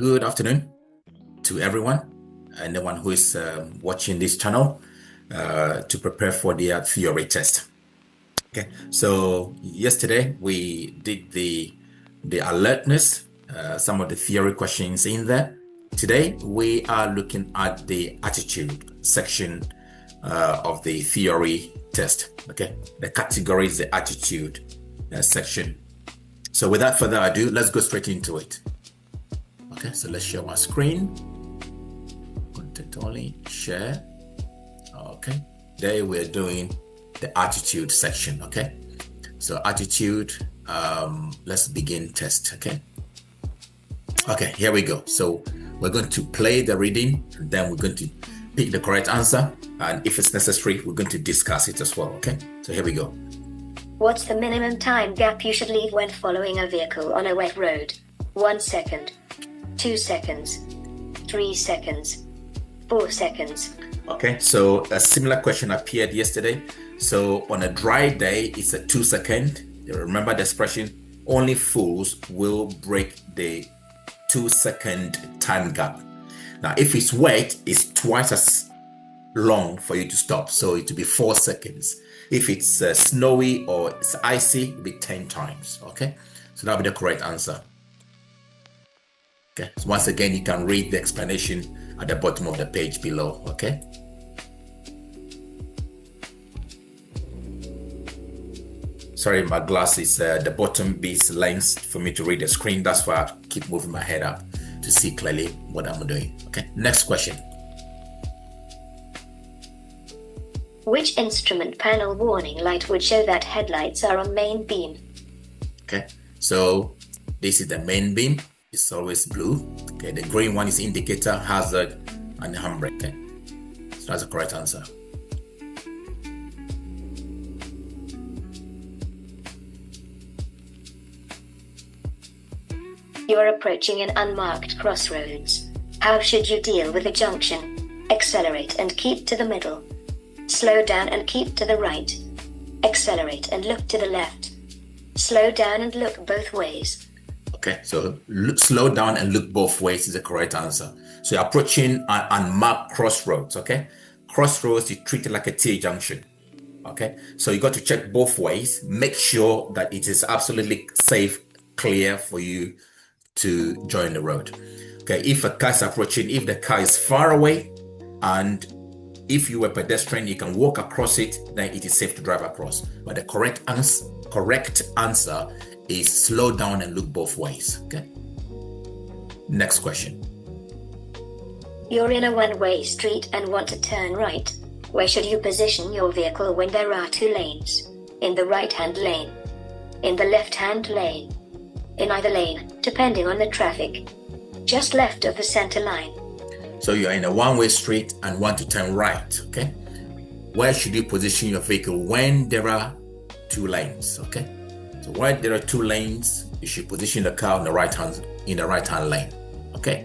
Good afternoon to everyone and the one who is watching this channel to prepare for the theory test. Okay, so yesterday we did the alertness, some of the theory questions in there. Today we are looking at the attitude section of the theory test. Okay, the category is the attitude section. So without further ado, let's go straight into it. Okay, so let's share my screen. Content only, share. Okay, there we're doing the attitude section. Okay, so attitude, let's begin test. Okay, here we go. So we're going to play the reading, and then we're going to pick the correct answer, and if it's necessary, we're going to discuss it as well. Okay, so here we go. What's the minimum time gap you should leave when following a vehicle on a wet road? 1 second. 2 seconds, 3 seconds, 4 seconds. Okay, so a similar question appeared yesterday. So on a dry day, it's a 2 second. You remember the expression, only fools will break the 2 second time gap. Now, if it's wet, it's twice as long for you to stop. So it will be 4 seconds. If it's snowy or it's icy, it'll be 10 times. Okay, so that'll be the correct answer. Okay, so once again, you can read the explanation at the bottom of the page below. Okay. Sorry, my glasses, the bottom is length for me to read the screen. That's why I keep moving my head up to see clearly what I'm doing. Okay, next question. Which instrument panel warning light would show that headlights are on main beam? Okay, so this is the main beam. It's always blue. Okay, the green one is indicator, hazard, and handbrake. Okay, so that's the correct answer. You're approaching an unmarked crossroads. How should you deal with the junction? Accelerate and keep to the middle. Slow down and keep to the right. Accelerate and look to the left. Slow down and look both ways. Okay, so slow down and look both ways is the correct answer. So you're approaching an unmarked crossroads. Okay, crossroads, you treat it like a T-junction. Okay, so you got to check both ways. Make sure that it is absolutely safe, clear for you to join the road. Okay, if a car is approaching, if the car is far away, and if you were pedestrian, you can walk across it, then it is safe to drive across. But the correct answer is slow down and look both ways. Okay. Next question. You're in a one-way street and want to turn right. Where should you position your vehicle when there are 2 lanes? In the right-hand lane, in the left-hand lane, in either lane, depending on the traffic, just left of the center line. So you're in a one-way street and want to turn right. Okay. Where should you position your vehicle when there are 2 lanes? Okay. So when there are 2 lanes, you should position the car in the right hand lane. Okay.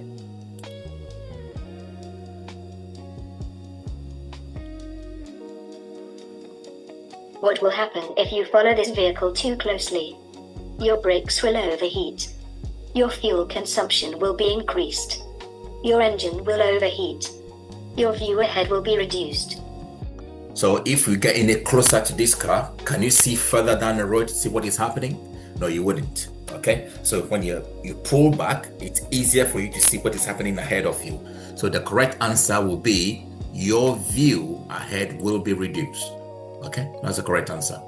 What will happen if you follow this vehicle too closely? Your brakes will overheat. Your fuel consumption will be increased. Your engine will overheat. Your view ahead will be reduced. So if we get any closer to this car, can you see further down the road to see what is happening? No, you wouldn't. Okay, so when you pull back, it's easier for you to see what is happening ahead of you. So the correct answer will be your view ahead will be reduced. Okay, that's the correct answer.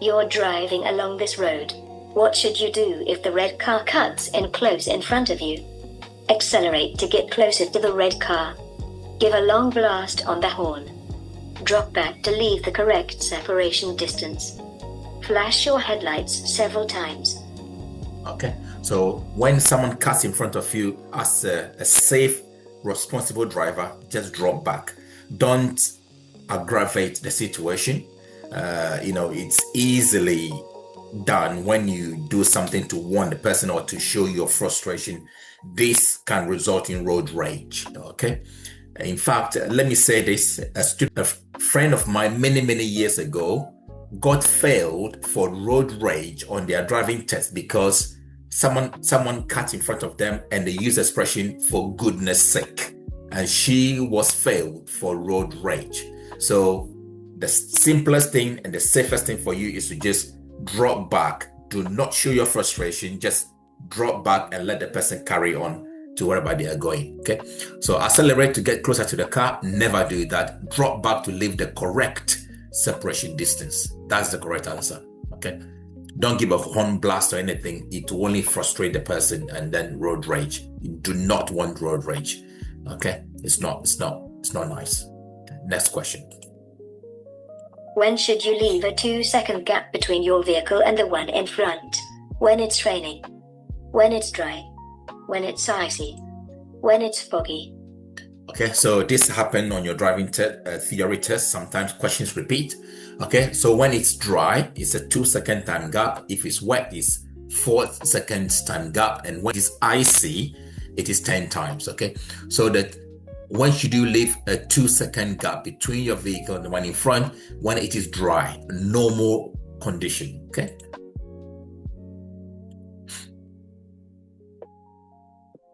You're driving along this road. What should you do if the red car cuts in close in front of you? Accelerate to get closer to the red car. Give a long blast on the horn. Drop back to leave the correct separation distance. Flash your headlights several times. Okay, so when someone cuts in front of you, as a safe, responsible driver, just drop back. Don't aggravate the situation. It's easily done when you do something to warn the person or to show your frustration. This can result in road rage. Okay, in fact, let me say this: a friend of mine many years ago got failed for road rage on their driving test because someone cut in front of them and they used expression "for goodness sake," and she was failed for road rage. So the simplest thing and the safest thing for you is to just drop back. Do not show your frustration. Just drop back and let the person carry on to wherever they are going. Okay, so accelerate to get closer to the car. Never do that. Drop back to leave the correct separation distance. That's the correct answer. Okay, don't give a horn blast or anything. It will only frustrate the person and then road rage. You do not want road rage. Okay, it's not nice. Okay. Next question. When should you leave a 2-second gap between your vehicle and the one in front? When it's raining, when it's dry, when it's icy, when it's foggy. Okay, so this happened on your driving theory test. Sometimes questions repeat. Okay, so when it's dry, it's a 2-second time gap. If it's wet, it's 4 seconds time gap. And when it's icy, it is 10 times. Okay, so that when should you leave a 2-second gap between your vehicle and the one in front? When it is dry, normal condition. Okay.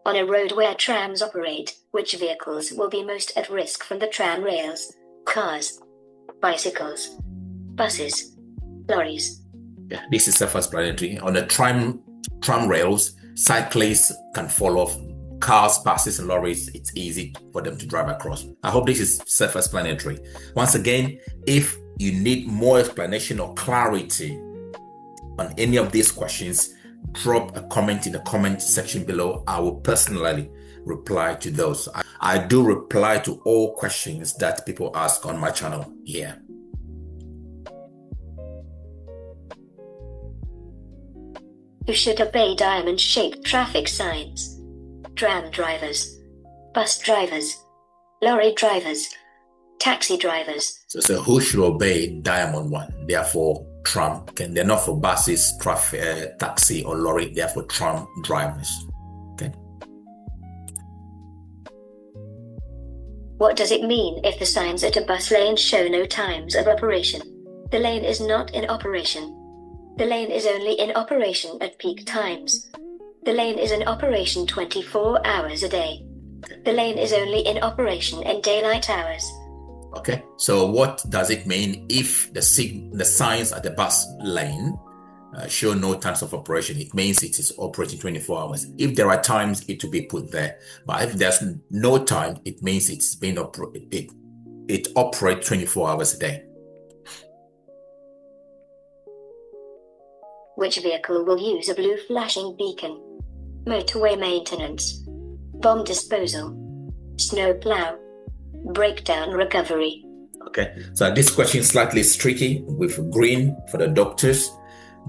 On a road where trams operate, which vehicles will be most at risk from the tram rails? Cars, bicycles, buses, lorries. Yeah, this is self-explanatory. On the tram rails, cyclists can fall off. Cars, buses, and lorries, it's easy for them to drive across. I hope this is self-explanatory. Once again, if you need more explanation or clarity on any of these questions, drop a comment in the comment section below. I will personally reply to those. I do reply to all questions that people ask on my channel here. You should obey diamond-shaped traffic signs. Tram drivers, bus drivers, lorry drivers, taxi drivers. So who should obey diamond one? They are for tram. Okay, they're not for buses, traffic, taxi, or lorry. They are for tram drivers. Okay. What does it mean if the signs at a bus lane show no times of operation? The lane is not in operation. The lane is only in operation at peak times. The lane is in operation 24 hours a day. The lane is only in operation in daylight hours. Okay, so what does it mean if the signs at the bus lane show no times of operation? It means it is operating 24 hours. If there are times, it will be put there. But if there's no time, it means it's been it operates 24 hours a day. Which vehicle will use a blue flashing beacon? Motorway maintenance, bomb disposal, snow plow, breakdown recovery. Okay, so this question is slightly tricky with green for the doctors,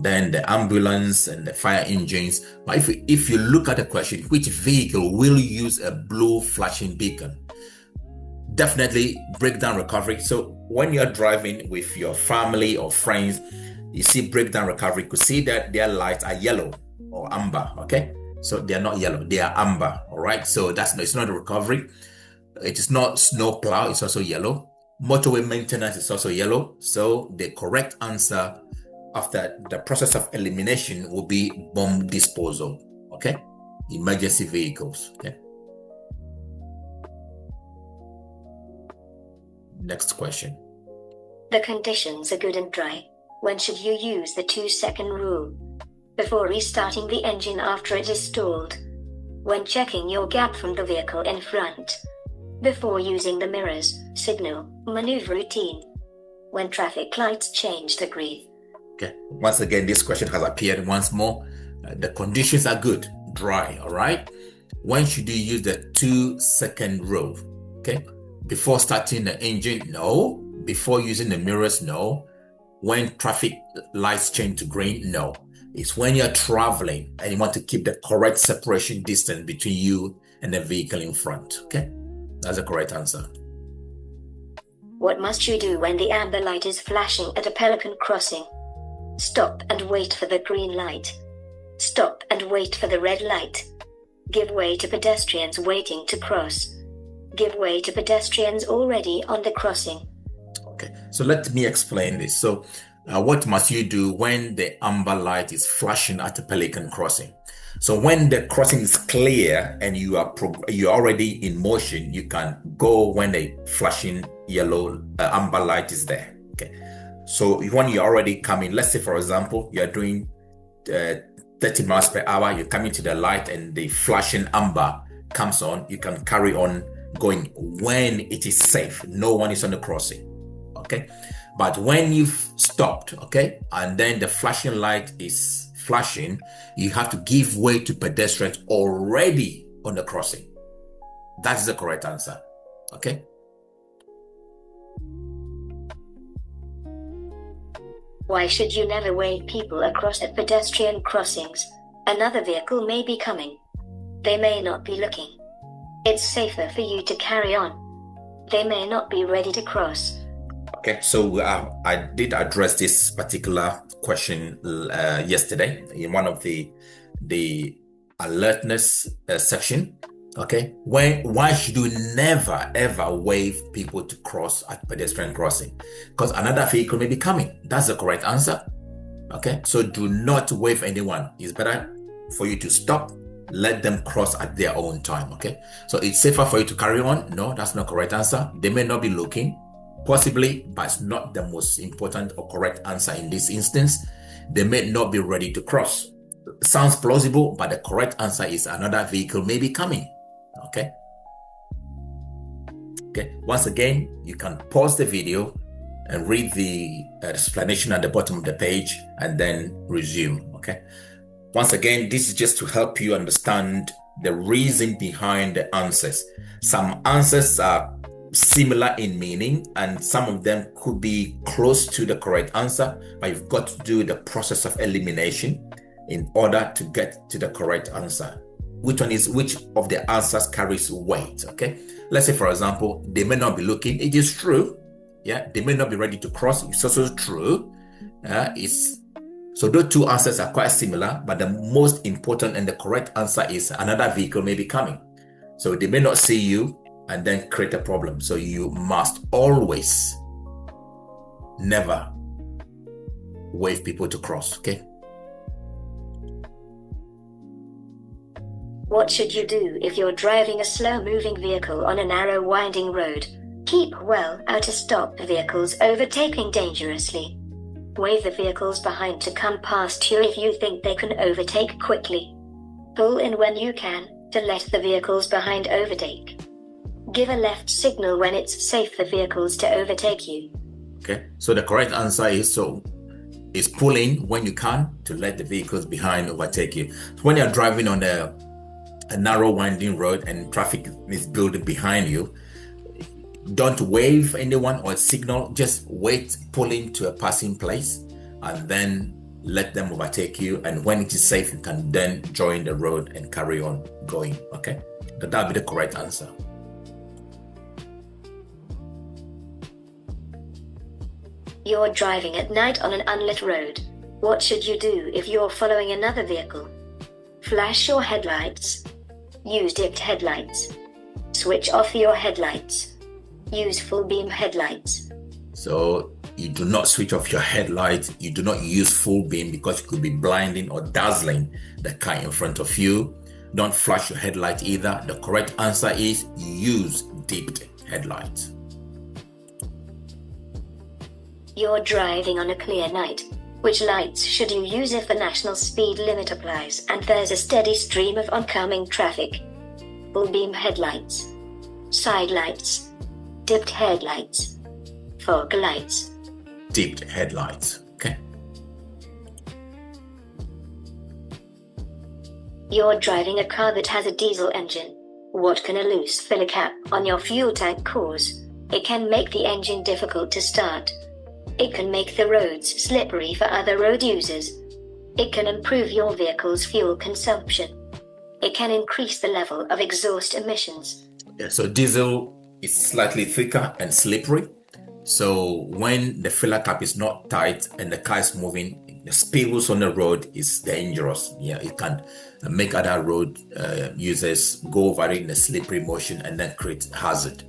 then the ambulance and the fire engines. But if you look at the question, which vehicle will use a blue flashing beacon? Definitely breakdown recovery. So when you're driving with your family or friends, you see breakdown recovery, you could see that their lights are yellow or amber. Okay, so they are not yellow, they are amber. All right, so it's not a recovery. It is not snow plow, it's also yellow. Motorway maintenance is also yellow. So the correct answer after the process of elimination will be bomb disposal. Okay, emergency vehicles. Okay. Next question. The conditions are good and dry. When should you use the 2-second rule? Before restarting the engine after it is stalled. When checking your gap from the vehicle in front. Before using the mirrors, signal, maneuver routine. When traffic lights change the green. Okay, once again, this question has appeared once more. The conditions are good, dry, all right? When should you use the 2-second rule? Okay, before starting the engine, no. Before using the mirrors, no. When traffic lights change to green, no. It's when you're traveling and you want to keep the correct separation distance between you and the vehicle in front. Okay, that's the correct answer. What must you do when the amber light is flashing at a pelican crossing? Stop and wait for the green light. Stop and wait for the red light. Give way to pedestrians waiting to cross. Give way to pedestrians already on the crossing. Okay, so let me explain this. So what must you do when the amber light is flashing at a pelican crossing? So when the crossing is clear and you're already in motion, you can go when the flashing yellow amber light is there. Okay. So when you're already coming, let's say for example, you're doing 30 miles per hour, you're coming to the light and the flashing amber comes on, you can carry on going when it is safe. No one is on the crossing. Okay. But when you've stopped, okay, and then the flashing light is flashing, you have to give way to pedestrians already on the crossing. That is the correct answer. Okay. Why should you never wave people across at pedestrian crossings? Another vehicle may be coming. They may not be looking. It's safer for you to carry on. They may not be ready to cross. Okay, so I did address this particular question yesterday in one of the alertness section. Okay, why should you never ever wave people to cross at pedestrian crossing? Because another vehicle may be coming. That's the correct answer. Okay, so do not wave anyone. It's better for you to stop, let them cross at their own time. Okay, so it's safer for you to carry on. No, that's not correct answer. They may not be looking, possibly, but it's not the most important or correct answer in this instance. They may not be ready to cross. Sounds plausible, but the correct answer is another vehicle may be coming. Okay. Okay. Once again, you can pause the video and read the explanation at the bottom of the page and then resume. Okay. Once again, this is just to help you understand the reason behind the answers. Some answers are similar in meaning and some of them could be close to the correct answer, but you've got to do the process of elimination in order to get to the correct answer. Which of the answers carries weight? Okay, let's say for example, they may not be looking. It is true. Yeah, they may not be ready to cross. It's also true. So those two answers are quite similar, but the most important and the correct answer is another vehicle may be coming. So they may not see you and then create a problem. So you must always never wave people to cross. Okay. What should you do if you're driving a slow-moving vehicle on a narrow, winding road? Keep well out of stop vehicles overtaking dangerously. Wave the vehicles behind to come past you if you think they can overtake quickly. Pull in when you can to let the vehicles behind overtake. Give a left signal when it's safe for vehicles to overtake you. Okay, so the correct answer is pull in when you can to let the vehicles behind overtake you. So when you're driving on a narrow winding road and traffic is building behind you, don't wave anyone or signal, just wait, pull into a passing place and then let them overtake you, and when it is safe you can then join the road and carry on going. Okay, that'll be the correct answer. You're driving at night on an unlit road. What should you do if you're following another vehicle? Flash your headlights. Use dipped headlights. Switch off your headlights. Use full beam headlights. So you do not switch off your headlights. You do not use full beam because you could be blinding or dazzling the car in front of you. Don't flash your headlight either. The correct answer is use dipped headlights. You're driving on a clear night. Which lights should you use if the national speed limit applies and there's a steady stream of oncoming traffic? Full beam headlights. Side lights. Dipped headlights. Fog lights. Dipped headlights. Okay. You're driving a car that has a diesel engine. What can a loose filler cap on your fuel tank cause? It can make the engine difficult to start. It can make the roads slippery for other road users. It can improve your vehicle's fuel consumption. It can increase the level of exhaust emissions. Yeah, so diesel is slightly thicker and slippery. So when the filler cap is not tight and the car is moving, the spills on the road is dangerous. Yeah, it can make other road users go over it in a slippery motion and then create hazard.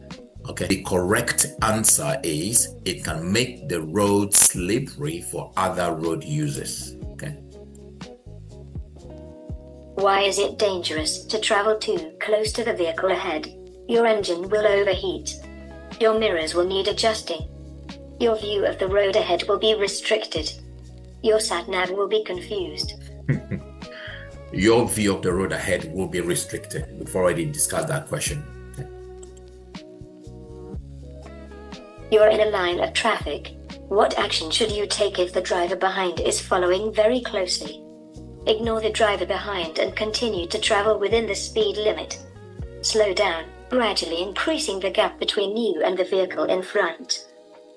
Okay, the correct answer is it can make the road slippery for other road users. Okay. Why is it dangerous to travel too close to the vehicle ahead? Your engine will overheat. Your mirrors will need adjusting. Your view of the road ahead will be restricted. Your sat-nav will be confused. Your view of the road ahead will be restricted. We've already discussed that question. You're in a line of traffic. What action should you take if the driver behind is following very closely? Ignore the driver behind and continue to travel within the speed limit. Slow down, gradually increasing the gap between you and the vehicle in front.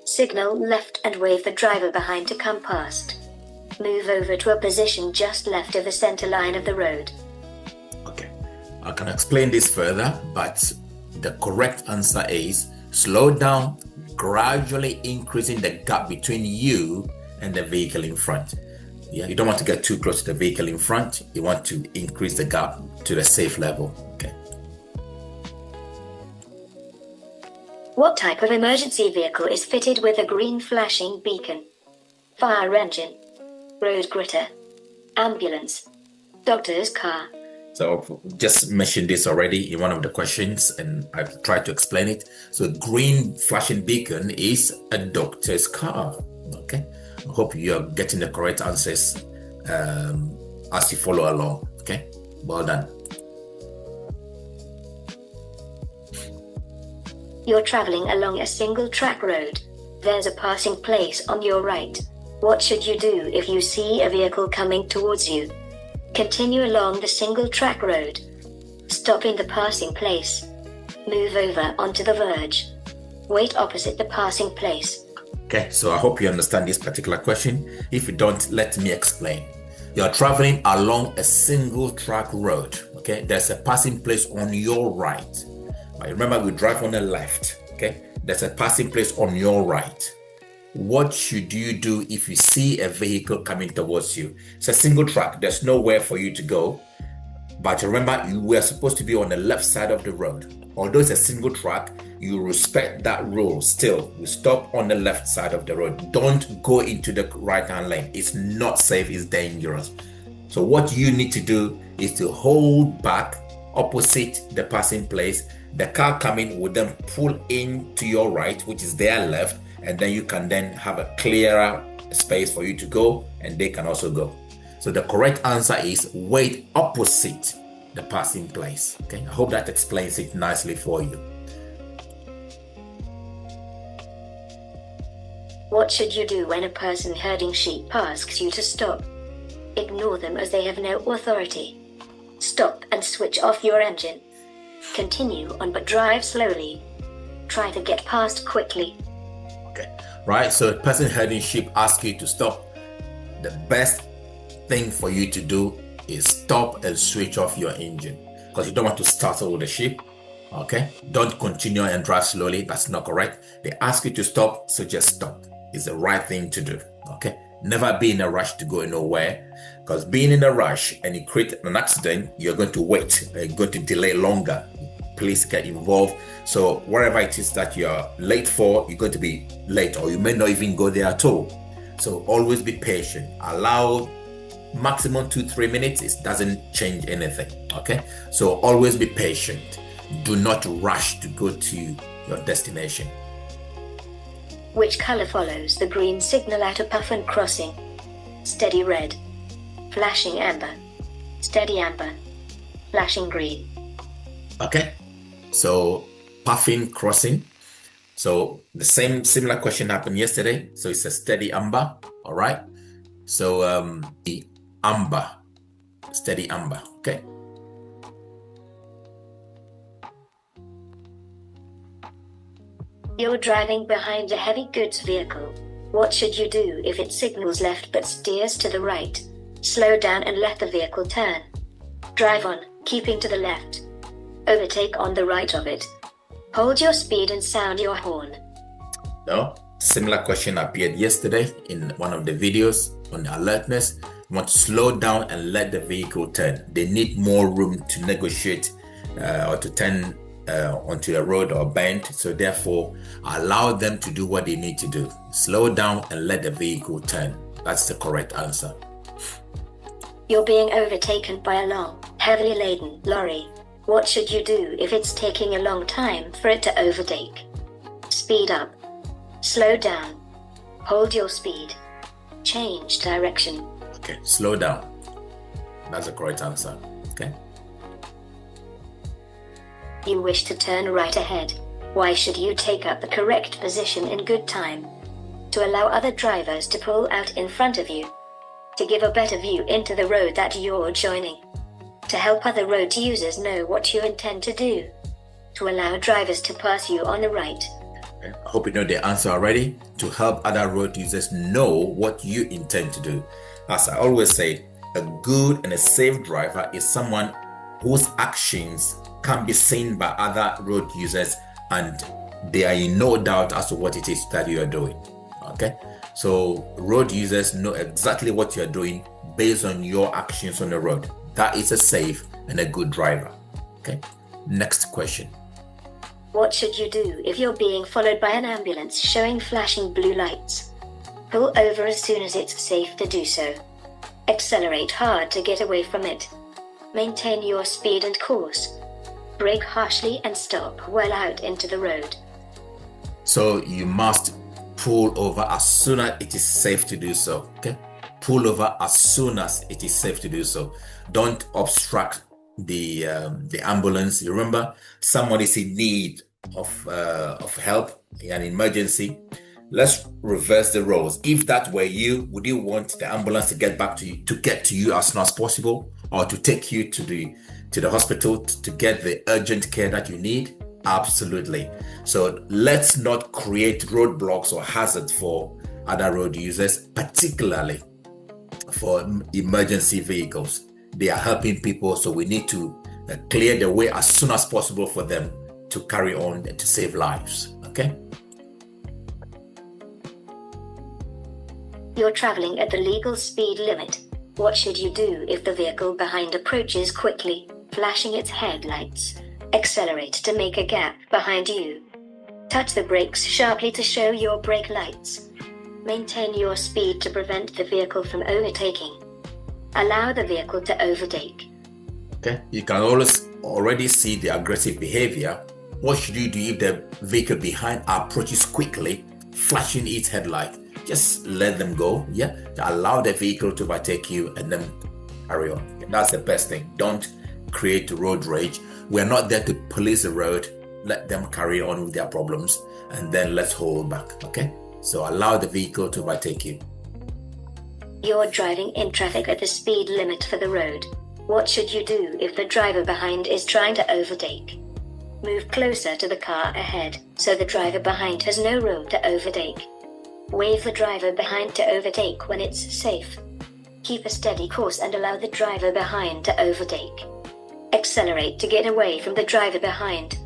Signal left and wave the driver behind to come past. Move over to a position just left of the center line of the road. Okay, I can explain this further, but the correct answer is slow down, gradually increasing the gap between you and the vehicle in front. Yeah, you don't want to get too close to the vehicle in front. You want to increase the gap to the safe level. Okay. What type of emergency vehicle is fitted with a green flashing beacon? Fire engine, road gritter, ambulance, doctor's car. So just mentioned this already in one of the questions and I've tried to explain it. So green flashing beacon is a doctor's car. Okay. I hope you're getting the correct answers as you follow along. Okay. Well done. You're traveling along a single track road. There's a passing place on your right. What should you do if you see a vehicle coming towards you? Continue along the single track road. Stop in the passing place. Move over onto the verge. Wait opposite the passing place. Okay, so I hope you understand this particular question. If you don't, let me explain. You're traveling along a single track road. Okay, there's a passing place on your right. Remember, we drive on the left. Okay, there's a passing place on your right. What should you do if you see a vehicle coming towards you? It's a single track. There's nowhere for you to go. But remember, you were supposed to be on the left side of the road. Although it's a single track, you respect that rule still. You stop on the left side of the road. Don't go into the right-hand lane. It's not safe. It's dangerous. So what you need to do is to hold back opposite the passing place. The car coming will then pull in to your right, which is their left, and then you can then have a clearer space for you to go, and they can also go. So the correct answer is wait opposite the passing place. Okay, I hope that explains it nicely for you. What should you do when a person herding sheep asks you to stop? Ignore them as they have no authority. Stop and switch off your engine. Continue on but drive slowly. Try to get past quickly. Okay, right, so a person herding sheep asks you to stop. The best thing for you to do is stop and switch off your engine because you don't want to startle the sheep. Okay, don't continue and drive slowly. That's not correct. They ask you to stop, so just stop. It's the right thing to do. Okay, never be in a rush to go nowhere, because being in a rush and you create an accident, you're going to wait, you're going to delay longer. Please get involved. So whatever it is that you're late for, you're going to be late, or you may not even go there at all. So always be patient. Allow maximum 2-3 minutes. It doesn't change anything. Okay, so always be patient. Do not rush to go to your destination. Which color follows the green signal at a puffin crossing? Steady red, flashing amber, steady amber, flashing green. Okay, so puffin crossing. So the similar question happened yesterday. So it's a steady amber. All right. So the amber, steady amber. Okay. You're driving behind a heavy goods vehicle. What should you do if it signals left but steers to the right? Slow down and let the vehicle turn. Drive on, keeping to the left. Overtake on the right of it. Hold your speed and sound your horn. No, similar question appeared yesterday in one of the videos on the alertness. You want to slow down and let the vehicle turn. They need more room to negotiate or to turn onto a road or bend. So therefore, allow them to do what they need to do. Slow down and let the vehicle turn. That's the correct answer. You're being overtaken by a long, heavily laden lorry. What should you do if it's taking a long time for it to overtake? Speed up. Slow down. Hold your speed. Change direction. Okay, slow down. That's the correct answer. Okay. You wish to turn right ahead. Why should you take up the correct position in good time? To allow other drivers to pull out in front of you. To give a better view into the road that you're joining. To help other road users know what you intend to do. To allow drivers to pass you on the right. Okay. I hope you know the answer already. To help other road users know what you intend to do. As I always say, a good and a safe driver is someone whose actions can be seen by other road users and they are in no doubt as to what it is that you are doing. Okay, so road users know exactly what you're doing based on your actions on the road. That is a safe and a good driver. Okay, next question. What should you do if you're being followed by an ambulance showing flashing blue lights? Pull over as soon as it's safe to do so. Accelerate hard to get away from it. Maintain your speed and course. Brake harshly and stop well out into the road. So you must pull over as soon as it is safe to do so. Okay, pull over as soon as it is safe to do so. Don't obstruct the ambulance. You remember, someone is in need of help, an emergency. Let's reverse the roles. If that were you, would you want the ambulance to get back to you, to get to you as soon as possible, or to take you to the hospital to get the urgent care that you need? Absolutely. So let's not create roadblocks or hazards for other road users, particularly for emergency vehicles. They are helping people, so we need to clear the way as soon as possible for them to carry on and to save lives. Okay? You're traveling at the legal speed limit. What should you do if the vehicle behind approaches quickly, flashing its headlights? Accelerate to make a gap behind you. Touch the brakes sharply to show your brake lights. Maintain your speed to prevent the vehicle from overtaking. Allow the vehicle to overtake. Okay, you can already see the aggressive behavior. What should you do if the vehicle behind approaches quickly, flashing its headlight? Just let them go. Yeah, allow the vehicle to overtake you and then carry on. That's the best thing. Don't create road rage. We're not there to police the road. Let them carry on with their problems and then let's hold back. Okay, so allow the vehicle to overtake you. You're driving in traffic at the speed limit for the road. What should you do if the driver behind is trying to overtake? Move closer to the car ahead so the driver behind has no room to overtake. Wave the driver behind to overtake when it's safe. Keep a steady course and allow the driver behind to overtake. Accelerate to get away from the driver behind.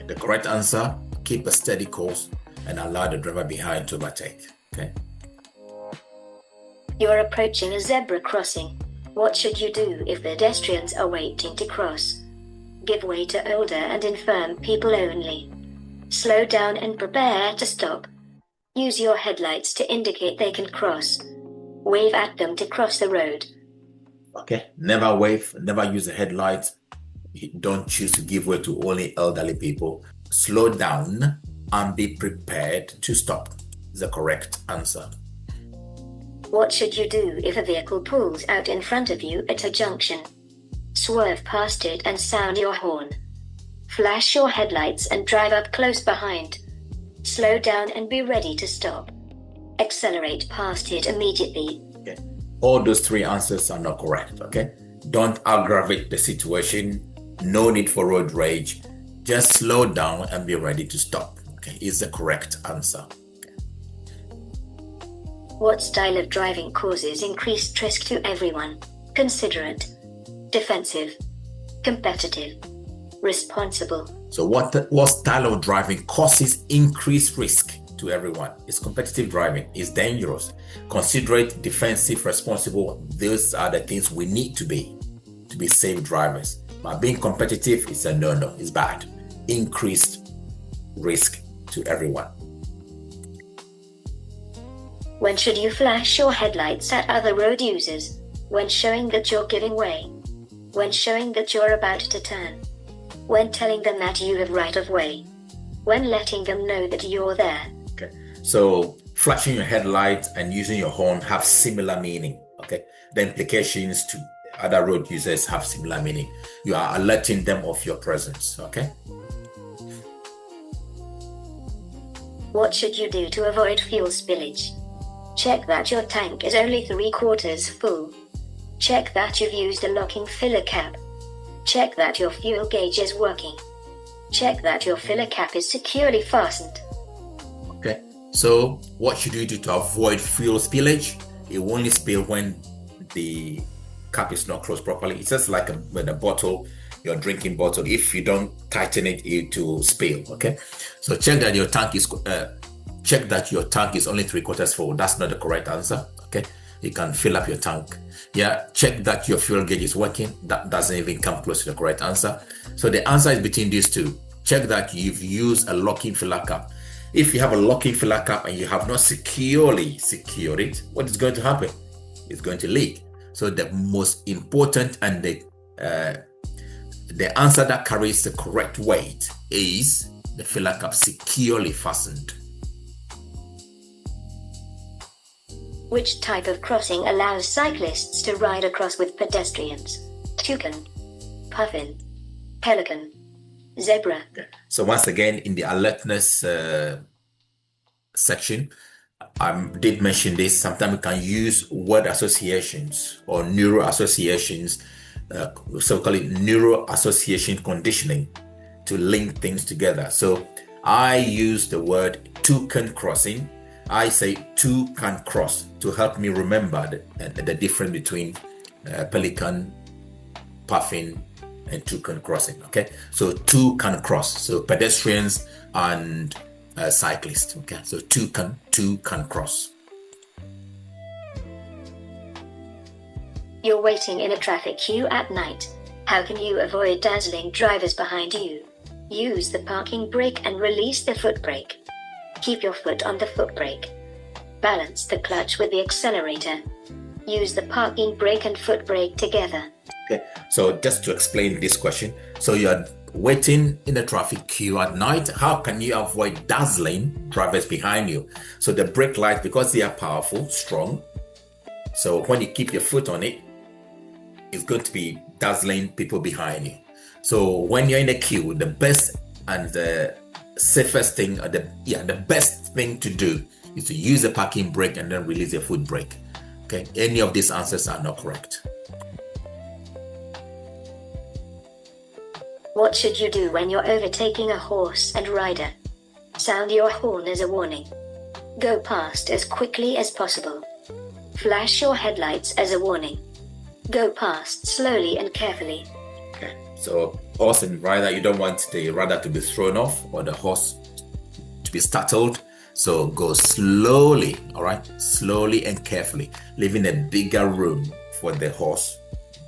The correct answer, keep a steady course and allow the driver behind to overtake. Okay. You're approaching a zebra crossing. What should you do if pedestrians are waiting to cross? Give way to older and infirm people only. Slow down and prepare to stop. Use your headlights to indicate they can cross. Wave at them to cross the road. Okay, never wave, never use the headlights. Don't choose to give way to only elderly people. Slow down and be prepared to stop. Is the correct answer. What should you do if a vehicle pulls out in front of you at a junction? Swerve past it and sound your horn. Flash your headlights and drive up close behind. Slow down and be ready to stop. Accelerate past it immediately. Okay. All those three answers are not correct. Okay. Don't aggravate the situation. No need for road rage. Just slow down and be ready to stop. Okay, is the correct answer. Okay. What style of driving causes increased risk to everyone? Considerate, defensive, competitive, responsible. So what style of driving causes increased risk to everyone? It's competitive driving. It's dangerous. Considerate, defensive, responsible. Those are the things we need to be safe drivers. But being competitive is a no-no. It's bad. increased risk to everyone. When should you flash your headlights at other road users? When showing that you're giving way. When showing that you're about to turn. When telling them that you have right of way. When letting them know that you're there. Okay. So flashing your headlights and using your horn have similar meaning. Okay. The implications to other road users have similar meaning. You are alerting them of your presence. Okay. What should you do to avoid fuel spillage? Check that your tank is only 3/4 full. Check that you've used a locking filler cap. Check that your fuel gauge is working. Check that your filler cap is securely fastened. Okay, so what should you do to avoid fuel spillage? It will only spill when the cap is not closed properly. It's just like when a bottle, your drinking bottle, if you don't tighten it, it will spill. Okay, so check that your tank is only 3/4 full. That's not the correct answer. Okay, you can fill up your tank. Yeah, check that your fuel gauge is working. That doesn't even come close to the correct answer. So the answer is between these two. Check that you've used a locking filler cap. If you have a locking filler cap and you have not securely secured it, what is going to happen? It's going to leak. So the most important and the answer that carries the correct weight is the filler cap securely fastened. Which type of crossing allows cyclists to ride across with pedestrians? Toucan, puffin, pelican, zebra. Okay. So once again, in the alertness section, I did mention this. Sometimes we can use word associations or neuro associations, so we call it neuro association conditioning, to link things together. So I use the word toucan crossing. I say toucan cross to help me remember the difference between pelican, puffin, and toucan crossing. Okay, so toucan cross. So pedestrians and cyclists. Okay, so toucan cross. You're waiting in a traffic queue at night. How can you avoid dazzling drivers behind you? Use the parking brake and release the foot brake. Keep your foot on the foot brake. Balance the clutch with the accelerator. Use the parking brake and foot brake together. Okay, so just to explain this question, so you're waiting in a traffic queue at night. How can you avoid dazzling drivers behind you? So the brake lights, because they are powerful, strong, so when you keep your foot on it, it's going to be dazzling people behind you. So when you're in a queue, the best and the safest thing, or the best thing to do is to use the parking brake and then release the foot brake. Okay, any of these answers are not correct. What should you do when you're overtaking a horse and rider? Sound your horn as a warning. Go past as quickly as possible. Flash your headlights as a warning. Go past slowly and carefully. Okay, so horse and rider, you don't want the rider to be thrown off or the horse to be startled. So go slowly, all right? Slowly and carefully, leaving a bigger room for the horse.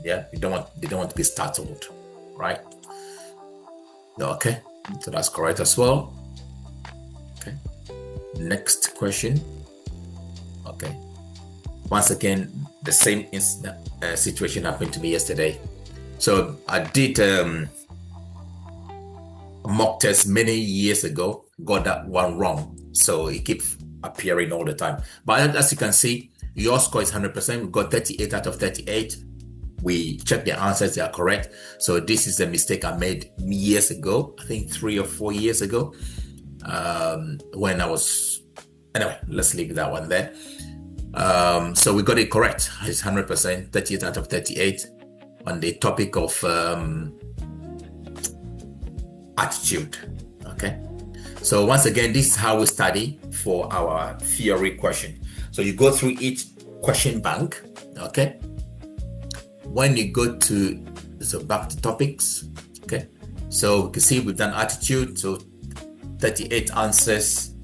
Yeah, they don't want to be startled, right? Okay, so that's correct as well. Okay, next question. Okay, once again, the same situation happened to me yesterday. So I did mock test many years ago, got that one wrong. So it keeps appearing all the time. But as you can see, your score is 100%. We got 38 out of 38. We checked the answers, they are correct. So this is a mistake I made years ago, I think 3 or 4 years ago, when I was, anyway, let's leave that one there. So we got it correct. It's 100%, 38 out of 38 on the topic of attitude. Okay. So once again, this is how we study for our theory question. So you go through each question bank. Okay. When you go to, so back to topics. Okay. So we can see we've done attitude. So 38 answers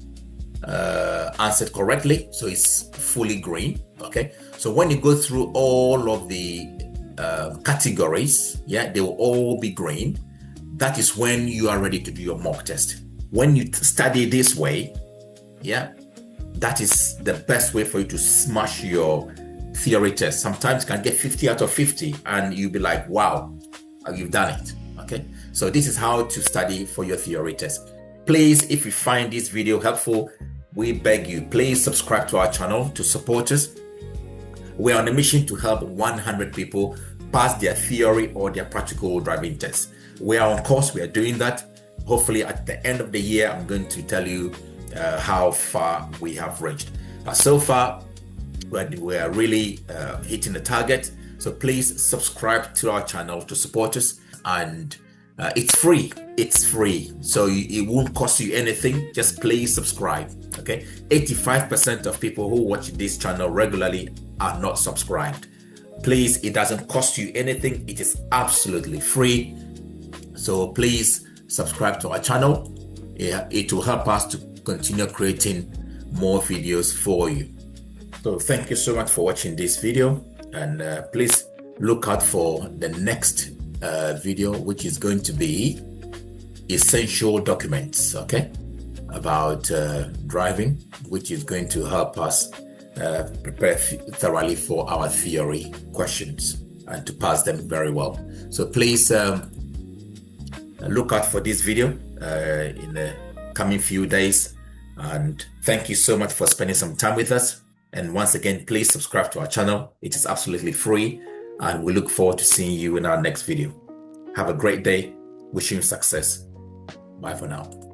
answered correctly. So it's fully green. Okay. So when you go through all of the categories, yeah, they will all be green. that is when you are ready to do your mock test. When you study this way, yeah, that is the best way for you to smash your theory test. Sometimes you can get 50 out of 50 and you'll be like, wow, you've done it. Okay, so this is how to study for your theory test. Please, if you find this video helpful, we beg you, please subscribe to our channel to support us. We're on a mission to help 100 people pass their theory or their practical driving test. We are on course, we are doing that. Hopefully at the end of the year, I'm going to tell you how far we have reached. So far, we are really hitting the target. So please subscribe to our channel to support us, and it's free. It's free, so it won't cost you anything. Just please subscribe. Okay, 85% of people who watch this channel regularly are not subscribed. Please, it doesn't cost you anything. It is absolutely free. So please subscribe to our channel. It will help us to continue creating more videos for you. So thank you so much for watching this video, and please look out for the next video, which is going to be essential documents, okay, about driving, which is going to help us prepare thoroughly for our theory questions and to pass them very well. So please look out for this video in the coming few days, and thank you so much for spending some time with us. And once again, please subscribe to our channel. It is absolutely free, and we look forward to seeing you in our next video. Have a great day. Wishing you success. Bye for now.